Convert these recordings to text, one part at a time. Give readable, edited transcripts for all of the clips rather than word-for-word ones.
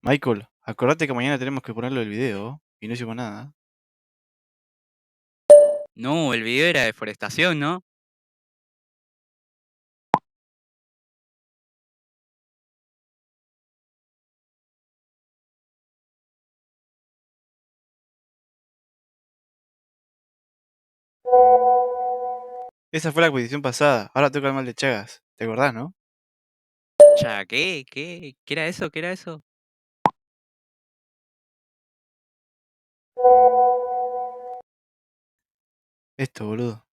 Michael, acordate que mañana tenemos que ponerlo el video y no hicimos nada. No, el video era deforestación, ¿no? Esa fue la expedición pasada, ahora toca el mal de Chagas. ¿Te acordás, no? Ya, ¿qué? ¿Qué? ¿Qué era eso? ¿Qué era eso? Esto, boludo.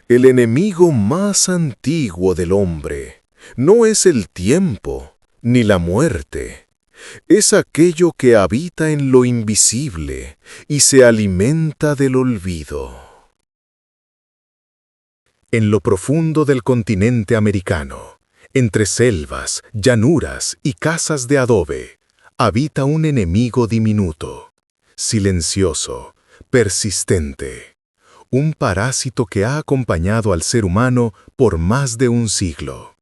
El enemigo más antiguo del hombre no es el tiempo ni la muerte. Es aquello que habita en lo invisible y se alimenta del olvido. En lo profundo del continente americano, entre selvas, llanuras y casas de adobe, habita un enemigo diminuto, silencioso, persistente. Un parásito que ha acompañado al ser humano por más de un siglo.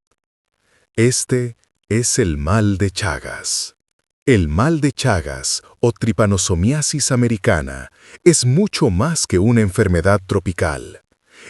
Este es el mal de Chagas. El mal de Chagas, o tripanosomiasis americana, es mucho más que una enfermedad tropical.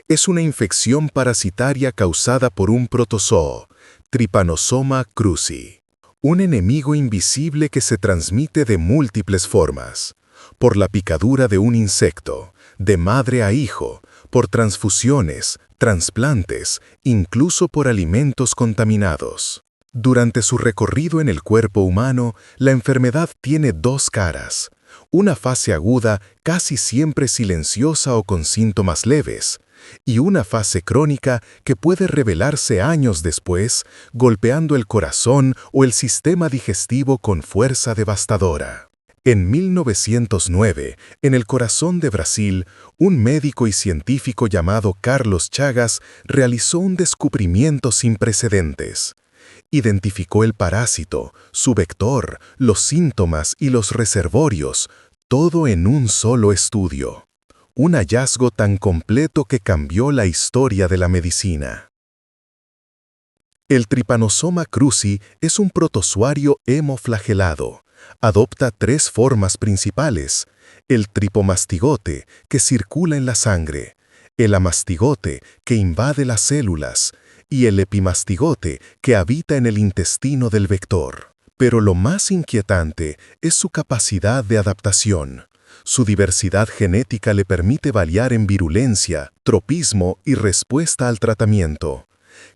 Es una infección parasitaria causada por un protozoo, Trypanosoma cruzi, un enemigo invisible que se transmite de múltiples formas, por la picadura de un insecto, de madre a hijo, por transfusiones, trasplantes, incluso por alimentos contaminados. Durante su recorrido en el cuerpo humano, la enfermedad tiene dos caras. Una fase aguda, casi siempre silenciosa o con síntomas leves, y una fase crónica que puede revelarse años después, golpeando el corazón o el sistema digestivo con fuerza devastadora. En 1909, en el corazón de Brasil, un médico y científico llamado Carlos Chagas realizó un descubrimiento sin precedentes. Identificó el parásito, su vector, los síntomas y los reservorios, todo en un solo estudio. Un hallazgo tan completo que cambió la historia de la medicina. El Trypanosoma cruzi es un protozoario hemoflagelado. Adopta tres formas principales: el tripomastigote, que circula en la sangre, el amastigote, que invade las células, y el epimastigote, que habita en el intestino del vector. Pero lo más inquietante es su capacidad de adaptación. Su diversidad genética le permite variar en virulencia, tropismo y respuesta al tratamiento.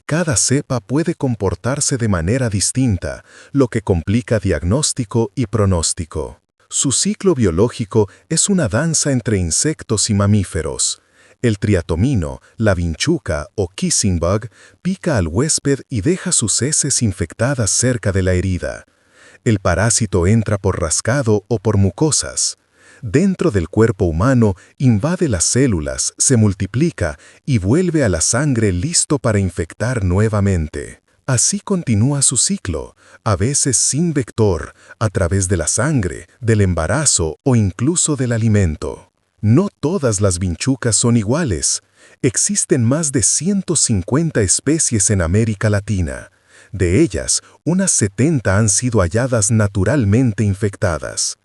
Cada cepa puede comportarse de manera distinta, lo que complica diagnóstico y pronóstico. Su ciclo biológico es una danza entre insectos y mamíferos. El triatomino, la vinchuca o kissing bug pica al huésped y deja sus heces infectadas cerca de la herida. El parásito entra por rascado o por mucosas. Dentro del cuerpo humano, invade las células, se multiplica y vuelve a la sangre listo para infectar nuevamente. Así continúa su ciclo, a veces sin vector, a través de la sangre, del embarazo o incluso del alimento. No todas las vinchucas son iguales. Existen más de 150 especies en América Latina. De ellas, unas 70 han sido halladas naturalmente infectadas.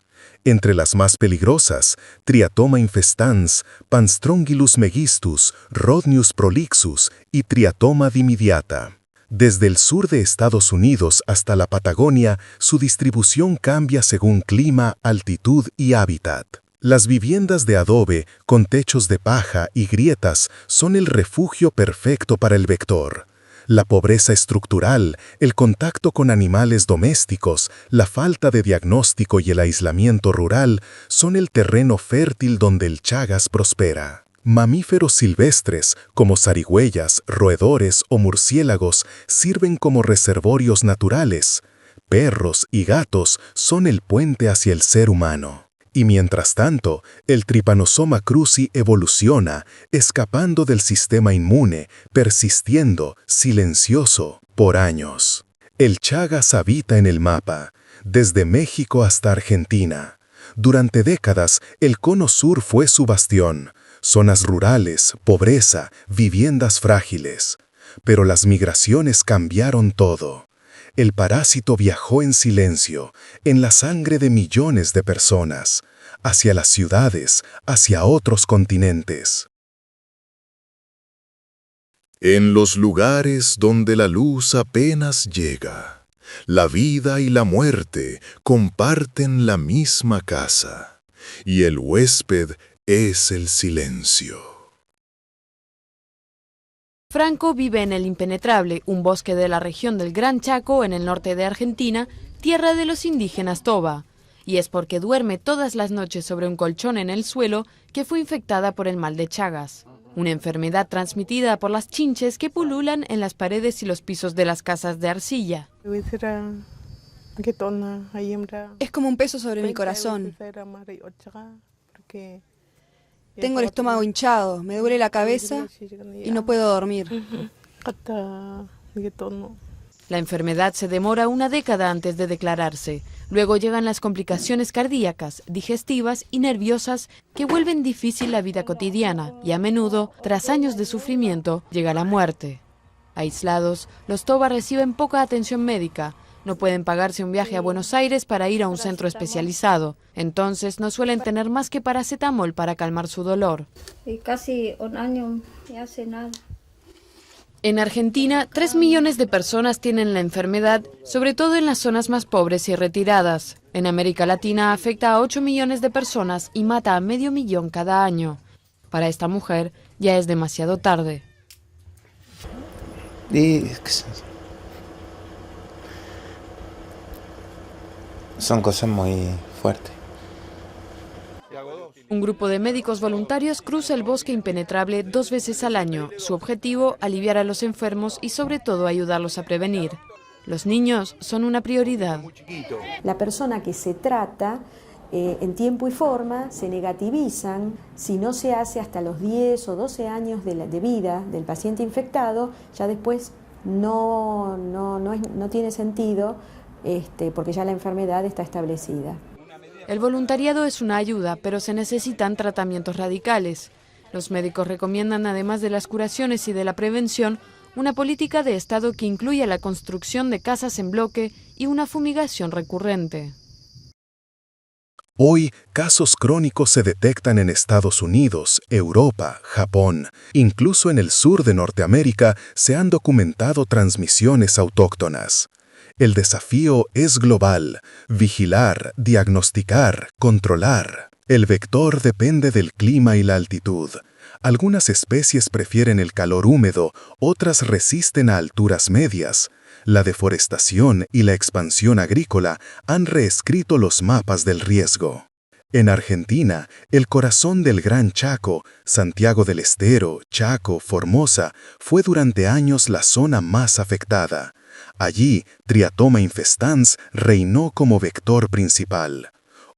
Entre las más peligrosas, Triatoma infestans, Panstrongylus megistus, Rhodnius prolixus y Triatoma dimidiata. Desde el sur de Estados Unidos hasta la Patagonia, su distribución cambia según clima, altitud y hábitat. Las viviendas de adobe, con techos de paja y grietas, son el refugio perfecto para el vector. La pobreza estructural, el contacto con animales domésticos, la falta de diagnóstico y el aislamiento rural son el terreno fértil donde el Chagas prospera. Mamíferos silvestres, como zarigüeyas, roedores o murciélagos, sirven como reservorios naturales. perros y gatos son el puente hacia el ser humano. Y mientras tanto, el Trypanosoma cruzi evoluciona, escapando del sistema inmune, persistiendo, silencioso, por años. El Chagas habita en el mapa, desde México hasta Argentina. Durante décadas, el Cono Sur fue su bastión. Zonas rurales, pobreza, viviendas frágiles. Pero las migraciones cambiaron todo. El parásito viajó en silencio, en la sangre de millones de personas, hacia las ciudades, hacia otros continentes. En los lugares donde la luz apenas llega, la vida y la muerte comparten la misma casa, y el huésped es el silencio. Franco vive en el Impenetrable, un bosque de la región del Gran Chaco, en el norte de Argentina, tierra de los indígenas Toba. Y es porque duerme todas las noches sobre un colchón en el suelo que fue infectada por el mal de Chagas, una enfermedad transmitida por las chinches que pululan en las paredes y los pisos de las casas de arcilla. Es como un peso sobre mi corazón. Tengo el estómago hinchado, me duele la cabeza y no puedo dormir. La enfermedad se demora una década antes de declararse. Luego llegan las complicaciones cardíacas, digestivas y nerviosas que vuelven difícil la vida cotidiana y a menudo, tras años de sufrimiento, llega la muerte. Aislados, los Toba reciben poca atención médica. No pueden pagarse un viaje a Buenos Aires para ir a un centro especializado. Entonces no suelen tener más que paracetamol para calmar su dolor. Y casi un año y hace nada. En Argentina, 3 millones de personas tienen la enfermedad, sobre todo en las zonas más pobres y retiradas. En América Latina afecta a 8 millones de personas y mata a 500.000 cada año. Para esta mujer ya es demasiado tarde. Son cosas muy fuertes. Un grupo de médicos voluntarios cruza el bosque impenetrable 2 veces al año. Su objetivo, aliviar a los enfermos y sobre todo ayudarlos a prevenir. Los niños son una prioridad. La persona que se trata, en tiempo y forma, se negativizan. Si no se hace hasta los 10 o 12 años de vida del paciente infectado, ya después no tiene sentido, porque ya la enfermedad está establecida. El voluntariado es una ayuda, pero se necesitan tratamientos radicales. Los médicos recomiendan, además de las curaciones y de la prevención, una política de Estado que incluya la construcción de casas en bloque y una fumigación recurrente. Hoy, casos crónicos se detectan en Estados Unidos, Europa, Japón. Incluso en el sur de Norteamérica se han documentado transmisiones autóctonas. El desafío es global: vigilar, diagnosticar, controlar. El vector depende del clima y la altitud. Algunas especies prefieren el calor húmedo, otras resisten a alturas medias. La deforestación y la expansión agrícola han reescrito los mapas del riesgo. En Argentina, el corazón del Gran Chaco, Santiago del Estero, Chaco, Formosa, fue durante años la zona más afectada. Allí, Triatoma infestans reinó como vector principal.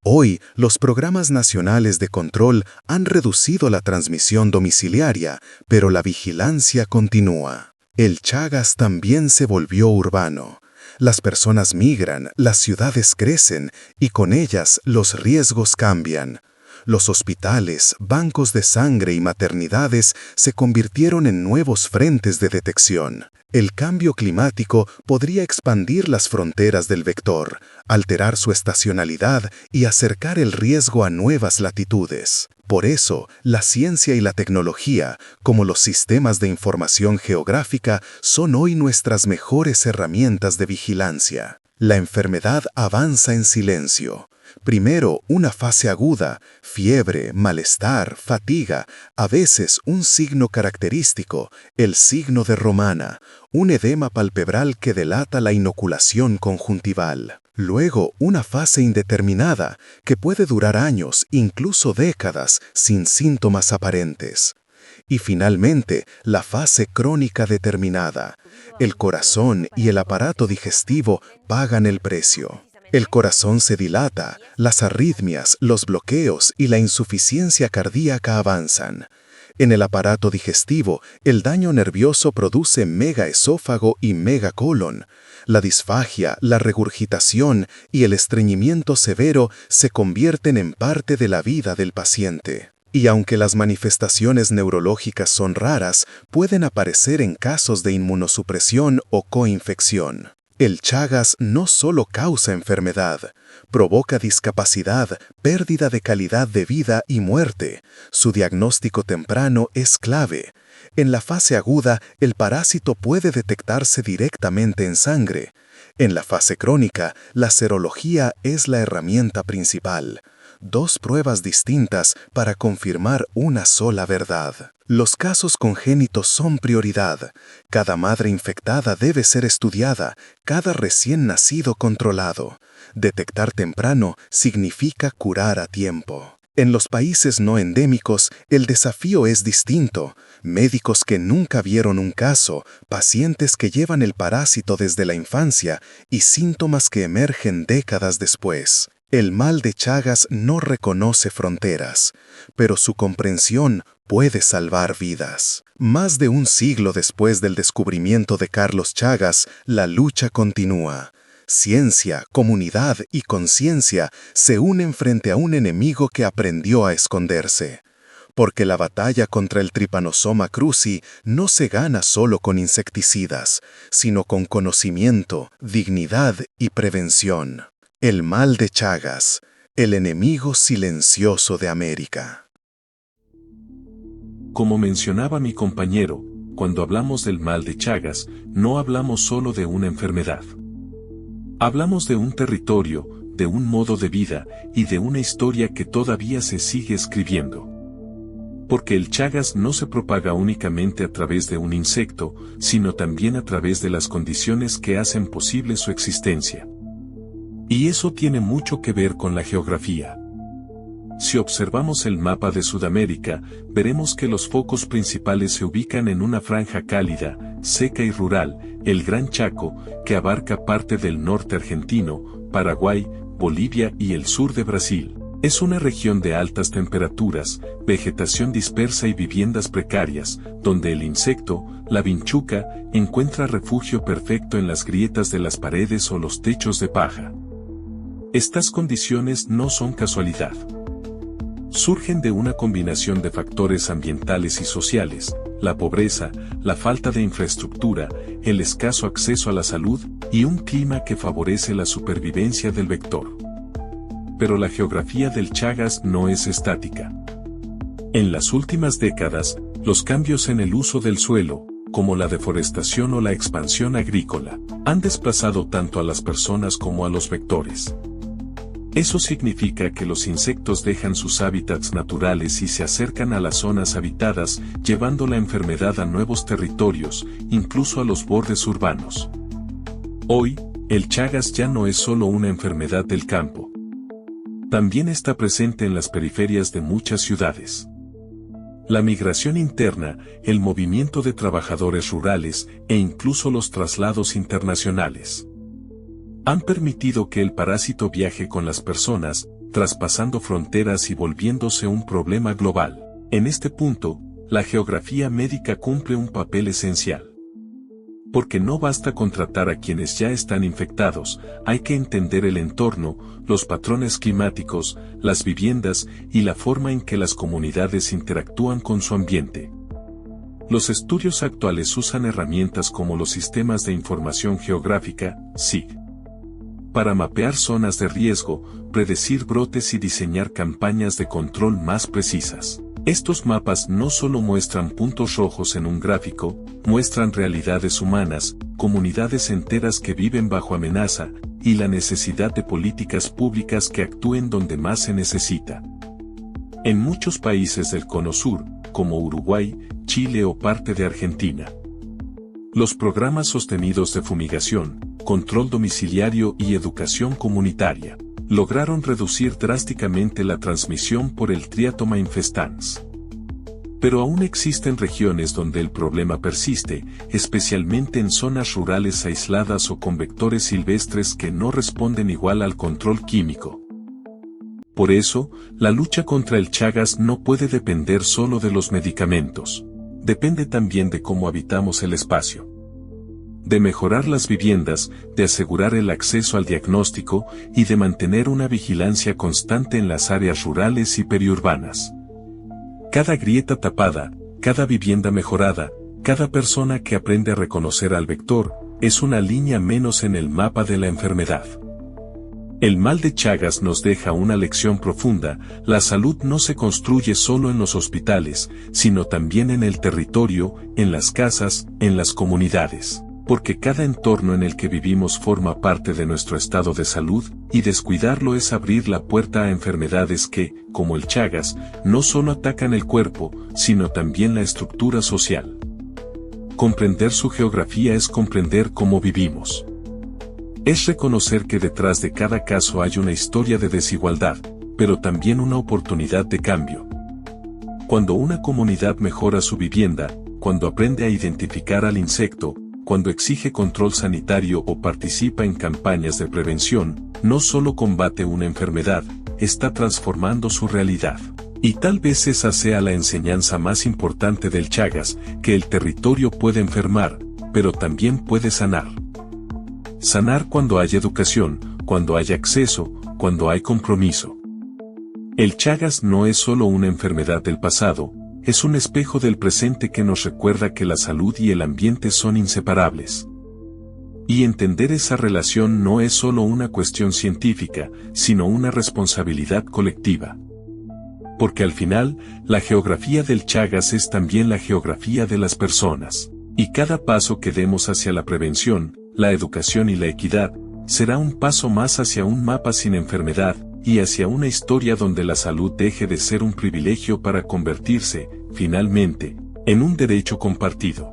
Hoy, los programas nacionales de control han reducido la transmisión domiciliaria, pero la vigilancia continúa. El Chagas también se volvió urbano. Las personas migran, las ciudades crecen y con ellas los riesgos cambian. Los hospitales, bancos de sangre y maternidades se convirtieron en nuevos frentes de detección. El cambio climático podría expandir las fronteras del vector, alterar su estacionalidad y acercar el riesgo a nuevas latitudes. Por eso, la ciencia y la tecnología, como los sistemas de información geográfica, son hoy nuestras mejores herramientas de vigilancia. La enfermedad avanza en silencio. Primero, una fase aguda, fiebre, malestar, fatiga, a veces un signo característico, el signo de Romana, un edema palpebral que delata la inoculación conjuntival. Luego, una fase indeterminada, que puede durar años, incluso décadas, sin síntomas aparentes. Y finalmente, la fase crónica determinada. El corazón y el aparato digestivo pagan el precio. El corazón se dilata, las arritmias, los bloqueos y la insuficiencia cardíaca avanzan. En el aparato digestivo, el daño nervioso produce megaesófago y megacolon. La disfagia, la regurgitación y el estreñimiento severo se convierten en parte de la vida del paciente. Y aunque las manifestaciones neurológicas son raras, pueden aparecer en casos de inmunosupresión o coinfección. El Chagas no solo causa enfermedad, provoca discapacidad, pérdida de calidad de vida y muerte. Su diagnóstico temprano es clave. En la fase aguda, el parásito puede detectarse directamente en sangre. En la fase crónica, la serología es la herramienta principal. 2 pruebas distintas para confirmar una sola verdad. Los casos congénitos son prioridad. Cada madre infectada debe ser estudiada, cada recién nacido controlado. Detectar temprano significa curar a tiempo. En los países no endémicos, el desafío es distinto. Médicos que nunca vieron un caso, pacientes que llevan el parásito desde la infancia y síntomas que emergen décadas después. El mal de Chagas no reconoce fronteras, pero su comprensión puede salvar vidas. Más de un siglo después del descubrimiento de Carlos Chagas, la lucha continúa. Ciencia, comunidad y conciencia se unen frente a un enemigo que aprendió a esconderse. Porque la batalla contra el Trypanosoma cruzi no se gana solo con insecticidas, sino con conocimiento, dignidad y prevención. El mal de Chagas, el enemigo silencioso de América. Como mencionaba mi compañero, cuando hablamos del mal de Chagas, no hablamos solo de una enfermedad. Hablamos de un territorio, de un modo de vida y de una historia que todavía se sigue escribiendo. Porque el Chagas no se propaga únicamente a través de un insecto, sino también a través de las condiciones que hacen posible su existencia. Y eso tiene mucho que ver con la geografía. Si observamos el mapa de Sudamérica, veremos que los focos principales se ubican en una franja cálida, seca y rural, el Gran Chaco, que abarca parte del norte argentino, Paraguay, Bolivia y el sur de Brasil. Es una región de altas temperaturas, vegetación dispersa y viviendas precarias, donde el insecto, la vinchuca, encuentra refugio perfecto en las grietas de las paredes o los techos de paja. Estas condiciones no son casualidad. Surgen de una combinación de factores ambientales y sociales, la pobreza, la falta de infraestructura, el escaso acceso a la salud y un clima que favorece la supervivencia del vector. Pero la geografía del Chagas no es estática. En las últimas décadas, los cambios en el uso del suelo, como la deforestación o la expansión agrícola, han desplazado tanto a las personas como a los vectores. Eso significa que los insectos dejan sus hábitats naturales y se acercan a las zonas habitadas, llevando la enfermedad a nuevos territorios, incluso a los bordes urbanos. Hoy, el Chagas ya no es solo una enfermedad del campo. También está presente en las periferias de muchas ciudades. La migración interna, el movimiento de trabajadores rurales e incluso los traslados internacionales han permitido que el parásito viaje con las personas, traspasando fronteras y volviéndose un problema global. En este punto, la geografía médica cumple un papel esencial. Porque no basta con tratar a quienes ya están infectados, hay que entender el entorno, los patrones climáticos, las viviendas y la forma en que las comunidades interactúan con su ambiente. Los estudios actuales usan herramientas como los sistemas de información geográfica, SIG, para mapear zonas de riesgo, predecir brotes y diseñar campañas de control más precisas. Estos mapas no solo muestran puntos rojos en un gráfico, muestran realidades humanas, comunidades enteras que viven bajo amenaza, y la necesidad de políticas públicas que actúen donde más se necesita. En muchos países del Cono Sur, como Uruguay, Chile o parte de Argentina, los programas sostenidos de fumigación, control domiciliario y educación comunitaria lograron reducir drásticamente la transmisión por el Triatoma infestans. Pero aún existen regiones donde el problema persiste, especialmente en zonas rurales aisladas o con vectores silvestres que no responden igual al control químico. Por eso, la lucha contra el Chagas no puede depender solo de los medicamentos. Depende también de cómo habitamos el espacio. De mejorar las viviendas, de asegurar el acceso al diagnóstico y de mantener una vigilancia constante en las áreas rurales y periurbanas. Cada grieta tapada, cada vivienda mejorada, cada persona que aprende a reconocer al vector, es una línea menos en el mapa de la enfermedad. El mal de Chagas nos deja una lección profunda: la salud no se construye solo en los hospitales, sino también en el territorio, en las casas, en las comunidades. Porque cada entorno en el que vivimos forma parte de nuestro estado de salud, y descuidarlo es abrir la puerta a enfermedades que, como el Chagas, no solo atacan el cuerpo, sino también la estructura social. Comprender su geografía es comprender cómo vivimos. Es reconocer que detrás de cada caso hay una historia de desigualdad, pero también una oportunidad de cambio. Cuando una comunidad mejora su vivienda, cuando aprende a identificar al insecto, cuando exige control sanitario o participa en campañas de prevención, no solo combate una enfermedad, está transformando su realidad. Y tal vez esa sea la enseñanza más importante del Chagas, que el territorio puede enfermar, pero también puede sanar. Sanar cuando hay educación, cuando hay acceso, cuando hay compromiso. El Chagas no es solo una enfermedad del pasado, es un espejo del presente que nos recuerda que la salud y el ambiente son inseparables. Y entender esa relación no es solo una cuestión científica, sino una responsabilidad colectiva. Porque al final, la geografía del Chagas es también la geografía de las personas. Y cada paso que demos hacia la prevención, la educación y la equidad, será un paso más hacia un mapa sin enfermedad, y hacia una historia donde la salud deje de ser un privilegio para convertirse, finalmente, en un derecho compartido.